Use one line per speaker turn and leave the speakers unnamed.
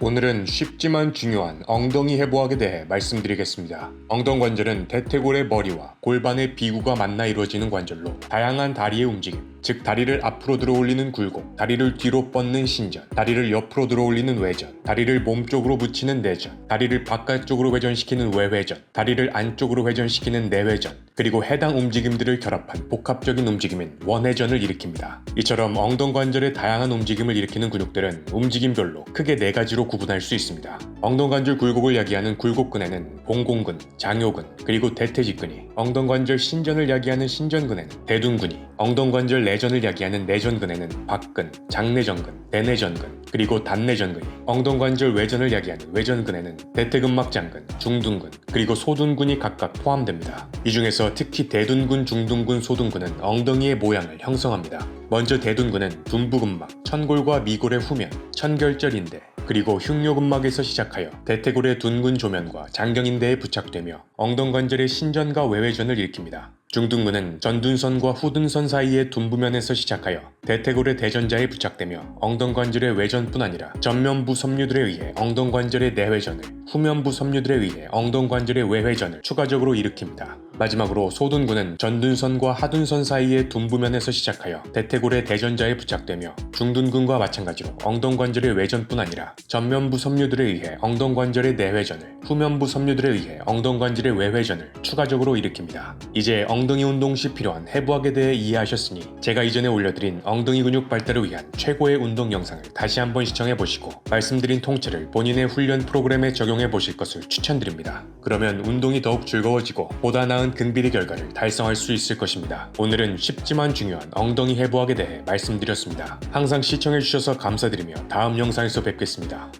오늘은 쉽지만 중요한 엉덩이 해부학에 대해 말씀드리겠습니다. 엉덩관절은 대퇴골의 머리와 골반의 비구가 만나 이루어지는 관절로 다양한 다리의 움직임, 즉 다리를 앞으로 들어 올리는 굴곡, 다리를 뒤로 뻗는 신전, 다리를 옆으로 들어 올리는 외전, 다리를 몸쪽으로 붙이는 내전, 다리를 바깥쪽으로 회전시키는 외회전, 다리를 안쪽으로 회전시키는 내회전, 그리고 해당 움직임들을 결합한 복합적인 움직임인 원회전을 일으킵니다. 이처럼 엉덩관절의 다양한 움직임을 일으키는 근육들은 움직임별로 크게 4가지로 구분할 수 있습니다. 엉덩관절 굴곡을 야기하는 굴곡근에는 봉공근, 장요근, 그리고 대퇴직근이, 엉덩관절 신전을 야기하는 신전근에는 대둔근이, 엉덩관절 내전을 야기하는 내전근에는 박근, 장내전근, 대내전근, 그리고 단내전근이, 엉덩관절 외전을 야기하는 외전근에는 대퇴근막장근, 중둔근, 그리고 소둔근이 각각 포함됩니다. 이 중에서 특히 대둔근, 중둔근, 소둔근은 엉덩이의 모양을 형성합니다. 먼저 대둔근은 둔부근막, 천골과 미골의 후면, 천결절인대, 그리고 흉요근막에서 시작하여 대퇴골의 둔근 조면과 장경인대에 부착되며 엉덩관절의 신전과 외회전을 일으킵니다. 중둔근은 전둔선과 후둔선 사이의 둔부면에서 시작하여 대퇴골의 대전자에 부착되며 엉덩관절의 외전뿐 아니라 전면부 섬유들에 의해 엉덩관절의 내회전을, 후면부 섬유들에 의해 엉덩관절의 외회전을 추가적으로 일으킵니다. 마지막으로 소둔근은 전둔선과 하둔선 사이의 둔부면에서 시작하여 대퇴골의 대전자에 부착되며 중둔근과 마찬가지로 엉덩관절의 외전뿐 아니라 전면부 섬유들에 의해 엉덩관절의 내회전을, 후면부 섬유들에 의해 엉덩관절의 외회전을 추가적으로 일으킵니다. 이제 엉덩이 운동 시 필요한 해부학에 대해 이해하셨으니 제가 이전에 올려드린 엉덩이 근육 발달을 위한 최고의 운동 영상을 다시 한번 시청해보시고 말씀드린 통째를 본인의 훈련 프로그램에 적용해 보실 것을 추천드립니다. 그러면 운동이 더욱 즐거워지고 보다 나은 근비리 결과를 달성할 수 있을 것입니다. 오늘은 쉽지만 중요한 엉덩이 해부학에 대해 말씀드렸습니다. 항상 시청해주셔서 감사드리며 다음 영상에서 뵙겠습니다.